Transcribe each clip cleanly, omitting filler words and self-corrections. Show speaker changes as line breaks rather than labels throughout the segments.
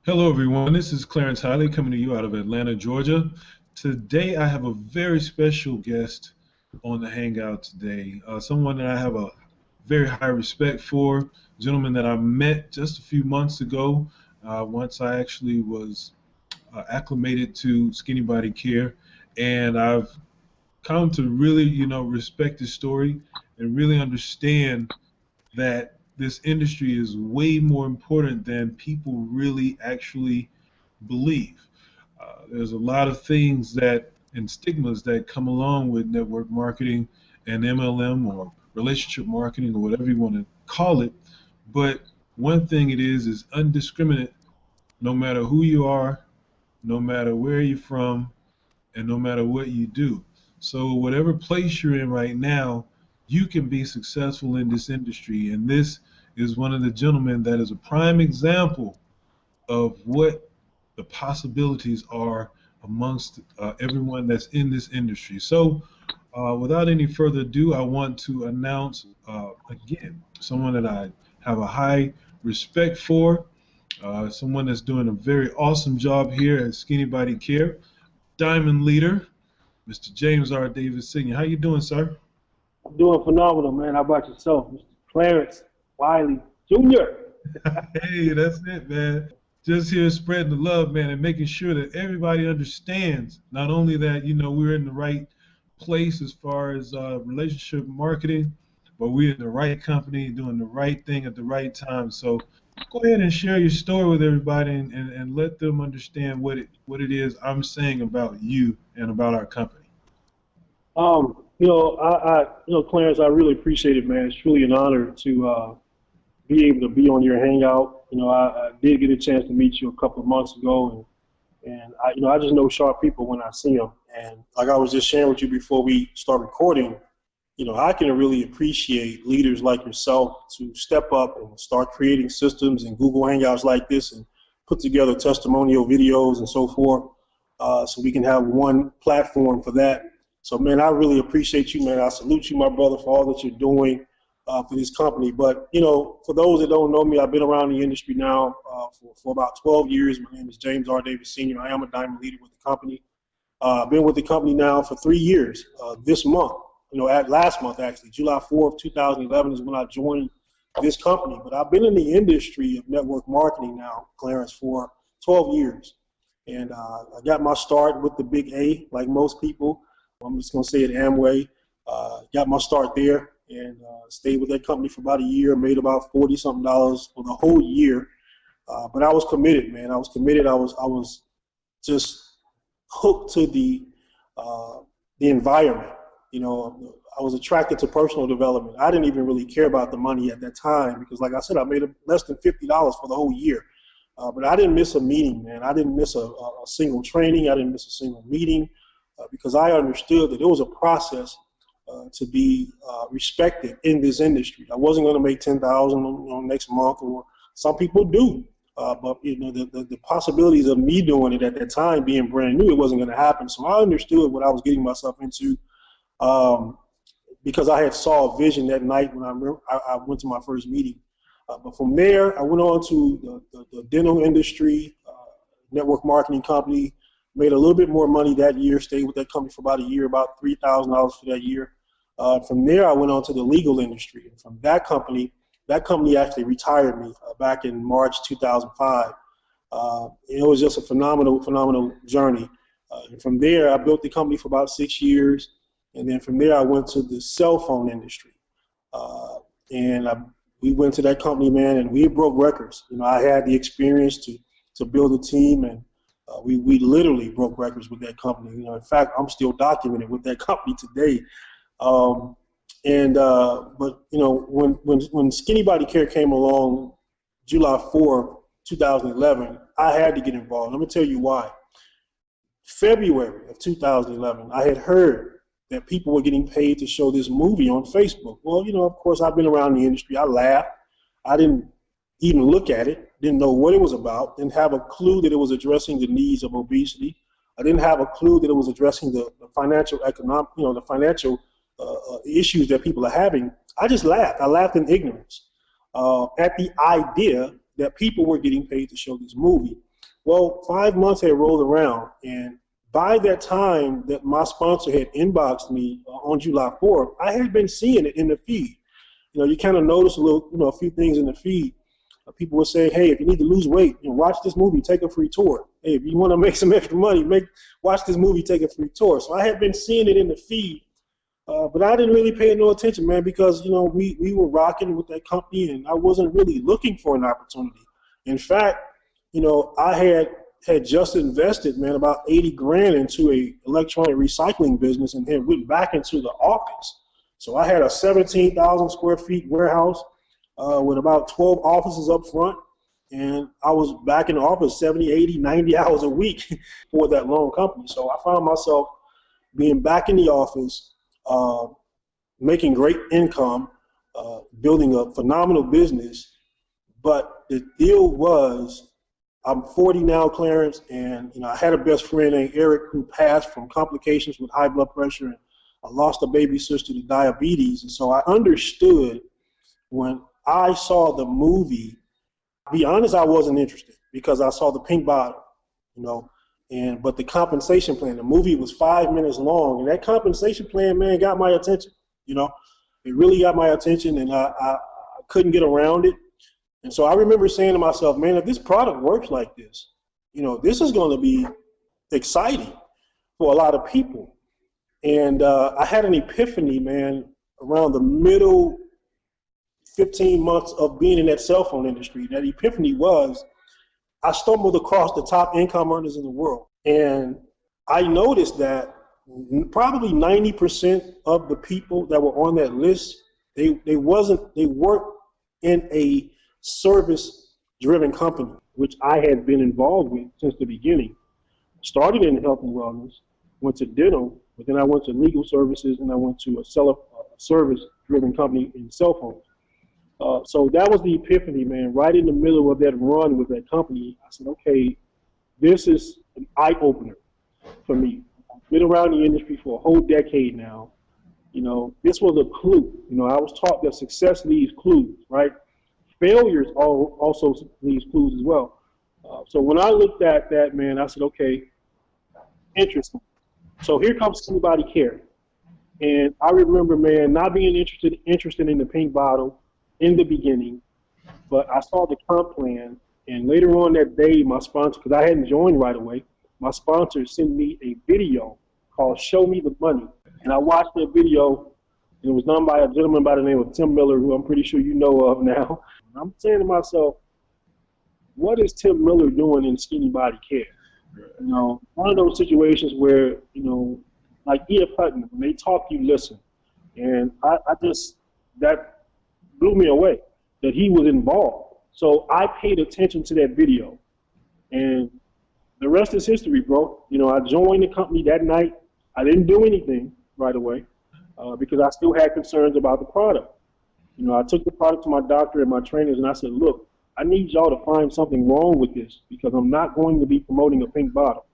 Hello, everyone. This is Clarence Hiley coming to you out of Atlanta, Georgia. Today, I have a very special guest on the Hangout today. Someone that I have a very high respect for, a gentleman that I met just a few months ago. Once I actually was acclimated to skinny body care, and I've come to really, respect his story and really understand that this industry is way more important than people really actually believe. There's a lot of things that and stigmas that come along with network marketing and MLM or relationship marketing or whatever you want to call it. But one thing it is undiscriminate, no matter who you are, no matter where you're from, and no matter what you do. So whatever place you're in right now, you can be successful in this industry. And this is one of the gentlemen that is a prime example of what the possibilities are amongst everyone that's in this industry. So without any further ado, I want to announce again someone that I have a high respect for, someone that's doing a very awesome job here at Skinny Body Care, Diamond Leader, Mr. James R. Davis Sr. How you doing, sir?
I'm doing phenomenal, man. How about yourself, Mr. Clarence Wiley Jr.?
Hey, that's it, man. Just here spreading the love, man, and making sure that everybody understands not only that, we're in the right place as far as relationship marketing, but we're in the right company doing the right thing at the right time. So go ahead and share your story with everybody and let them understand what it is I'm saying about you and about our company.
Clarence, I really appreciate it, man. It's truly an honor to be able to be on your hangout. I did get a chance to meet you a couple of months ago, and I just know sharp people when I see them. And like I was just sharing with you before we start recording, I can really appreciate leaders like yourself to step up and start creating systems and Google Hangouts like this and put together testimonial videos and so forth, so we can have one platform for that. So, man, I really appreciate you, man. I salute you, my brother, for all that you're doing for this company. But, for those that don't know me, I've been around the industry now for about 12 years. My name is James R. Davis Sr. I am a diamond leader with the company. I've been with the company now for 3 years. This month, last month, actually, July 4th, 2011 is when I joined this company. But I've been in the industry of network marketing now, Clarence, for 12 years. And I got my start with the big A, like most people. I'm just going to say it Amway. Got my start there and stayed with that company for about a year, made about $40-something for the whole year. But I was committed, man. I was committed. I was just hooked to the environment. I was attracted to personal development. I didn't even really care about the money at that time because, like I said, I made less than $50 for the whole year. But I didn't miss a meeting, man. I didn't miss a single training. I didn't miss a single meeting. Because I understood that it was a process to be respected in this industry. I wasn't going to make $10,000 next month, or some people do. But the possibilities of me doing it at that time, being brand new, it wasn't going to happen. So I understood what I was getting myself into, because I had saw a vision that night when I went to my first meeting. But from there, I went on to the dental industry, network marketing company. Made a little bit more money that year, stayed with that company for about a year, about $3,000 for that year. From there, I went on to the legal industry. And from that company actually retired me back in March 2005. It was just a phenomenal journey. And from there, I built the company for about 6 years. And then from there, I went to the cell phone industry. We went to that company, man, and we broke records. I had the experience to build a team, and we literally broke records with that company. In fact, I'm still documented with that company today. But when Skinny Body Care came along, July 4, 2011, I had to get involved. Let me tell you why. February of 2011, I had heard that people were getting paid to show this movie on Facebook. Well, of course, I've been around the industry. I laughed. I didn't even look at it, didn't know what it was about, didn't have a clue that it was addressing the needs of obesity. I didn't have a clue that it was addressing the financial issues that people are having. I just laughed. I laughed in ignorance at the idea that people were getting paid to show this movie. Well, 5 months had rolled around, and by that time that my sponsor had inboxed me on July 4th, I had been seeing it in the feed. You know, you kind of notice a little, a few things in the feed. People would say, hey, if you need to lose weight, watch this movie, take a free tour. Hey, if you want to make some extra money, watch this movie, take a free tour. So I had been seeing it in the feed, but I didn't really pay no attention, man, because, we were rocking with that company, and I wasn't really looking for an opportunity. In fact, I had just invested, man, about 80 grand into a electronic recycling business and had went back into the office. So I had a 17,000 square feet warehouse with about 12 offices up front, and I was back in the office 70, 80, 90 hours a week for that loan company. So I found myself being back in the office, making great income, building a phenomenal business. But the deal was, I'm 40 now, Clarence, and I had a best friend named Eric who passed from complications with high blood pressure, and I lost a baby sister to diabetes. And so I understood when I saw the movie. To be honest, I wasn't interested because I saw the pink bottle, but the compensation plan, the movie was 5 minutes long, and that compensation plan, man, got my attention. It really got my attention, and I couldn't get around it. And so I remember saying to myself, man, if this product works like this, this is going to be exciting for a lot of people. And I had an epiphany, man, around the middle 15 months of being in that cell phone industry. That epiphany was, I stumbled across the top income earners in the world. And I noticed that probably 90% of the people that were on that list, they weren't in a service-driven company, which I had been involved with since the beginning. Started in health and wellness, went to dental, but then I went to legal services, and I went to a service-driven company in cell phones. So that was the epiphany, man. Right in the middle of that run with that company, I said, okay, this is an eye-opener for me. I've been around the industry for a whole decade now. This was a clue. I was taught that success leaves clues, right? Failures also leaves clues as well. So when I looked at that, man, I said, okay, interesting. So here comes Somebody Care. And I remember, man, not being interested in the pink bottle in the beginning, but I saw the comp plan, and later on that day, my sponsor, because I hadn't joined right away, my sponsor sent me a video called Show Me the Money. And I watched that video. It was done by a gentleman by the name of Tim Miller, who I'm pretty sure you know of now. And I'm saying to myself, what is Tim Miller doing in Skinny Body Care? One of those situations where, like E.F. Hutton, when they talk, you listen. And that blew me away, that he was involved. So I paid attention to that video. And the rest is history, bro. I joined the company that night. I didn't do anything right away because I still had concerns about the product. I took the product to my doctor and my trainers, and I said, look, I need y'all to find something wrong with this because I'm not going to be promoting a pink bottle.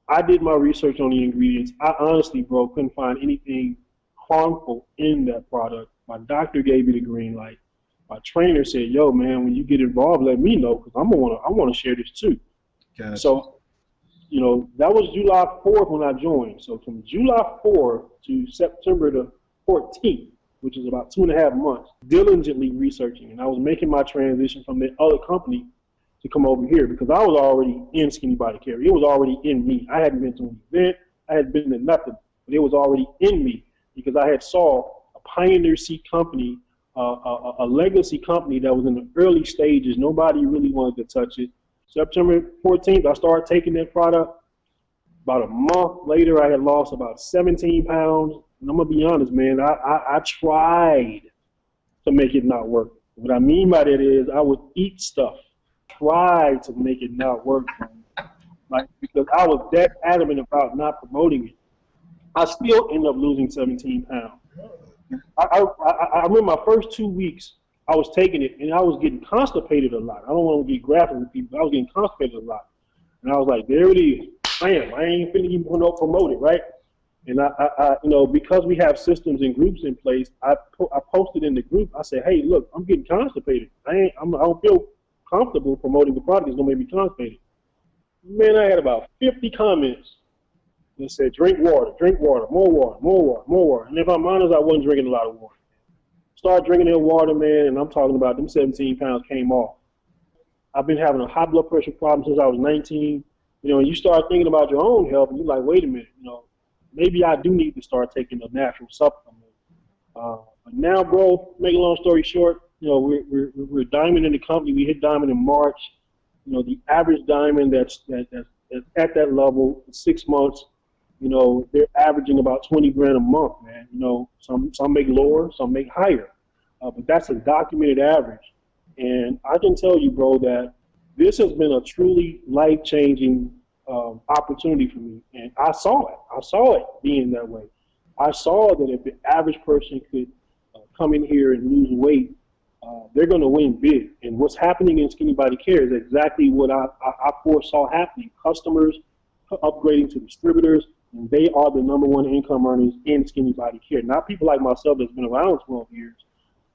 I did my research on the ingredients. I honestly, bro, couldn't find anything harmful in that product. My doctor gave me the green light. My trainer said, yo, man, when you get involved, let me know because I want to share this too.
Gotcha.
So, that was July 4th when I joined. So from July 4th to September the 14th, which is about 2.5 months, diligently researching. And I was making my transition from the other company to come over here because I was already in Skinny Body Care. It was already in me. I hadn't been to an event. I hadn't been to nothing. But it was already in me because I had saw a Pioneer Seat company, a legacy company that was in the early stages. Nobody really wanted to touch it. September 14th, I started taking that product. About a month later, I had lost about 17 pounds. And I'm going to be honest, man, I tried to make it not work. What I mean by that is I would eat stuff, try to make it not work, because I was that adamant about not promoting it. I still ended up losing 17 pounds. I remember my first 2 weeks, I was taking it, and I was getting constipated a lot. I don't want to be graphic with people, but I was getting constipated a lot. And I was like, there it is. Bam, I ain't finna even promote it, right? And I because we have systems and groups in place, I posted in the group. I said, hey, look, I'm getting constipated. I don't feel comfortable promoting the product. It's gonna make me constipated. Man, I had about 50 comments that said, drink water, more water, more water, more water. And if I'm honest, I wasn't drinking a lot of water. Start drinking that water, man, and I'm talking about them 17 pounds came off. I've been having a high blood pressure problem since I was 19. You know, and you start thinking about your own health, and you're like, wait a minute, you know, maybe I do need to start taking a natural supplement. But now, bro, make a long story short, you know, we're diamond in the company. We hit diamond in March. You know, the average diamond that's at that level, 6 months, you know, they're averaging about 20 grand a month, man. You know, some make lower, some make higher, but that's a documented average. And I can tell you, bro, that this has been a truly life-changing opportunity for me, and I saw it. I saw it being that way. I saw that if the average person could come in here and lose weight, they're going to win big. And what's happening in Skinny Body Care is exactly what I foresaw happening. Customers upgrading to distributors, and they are the #1 income earners in Skinny Body Care. Not people like myself that's been around 12 years,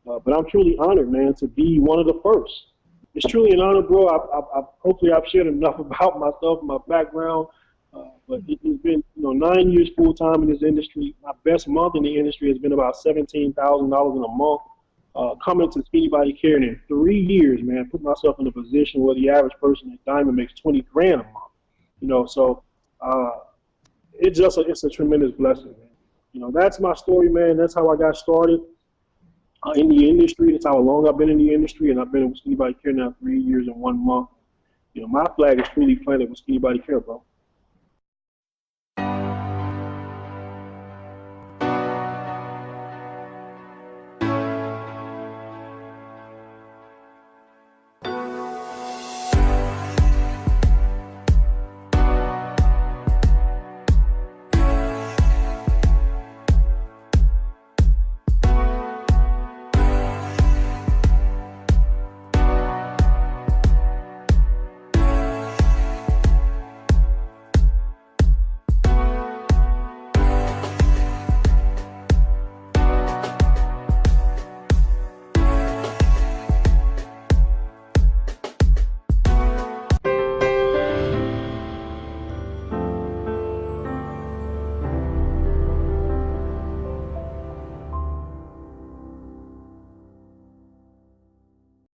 but I'm truly honored, man, to be one of the first. It's truly an honor, bro. Hopefully I've shared enough about myself and my background, but it's been, you know, 9 years full-time in this industry. My best month in the industry has been about $17,000 in a month. Coming to Skinny Body Care, and in 3 years, man, put myself in a position where the average person at Diamond makes 20 grand a month. You know, so it's a tremendous blessing, man. You know, that's my story, man. That's how I got started in the industry. That's how long I've been in the industry, and I've been with Skinny Body Care now 3 years and 1 month. You know, my flag is truly planted with Skinny Body Care, bro.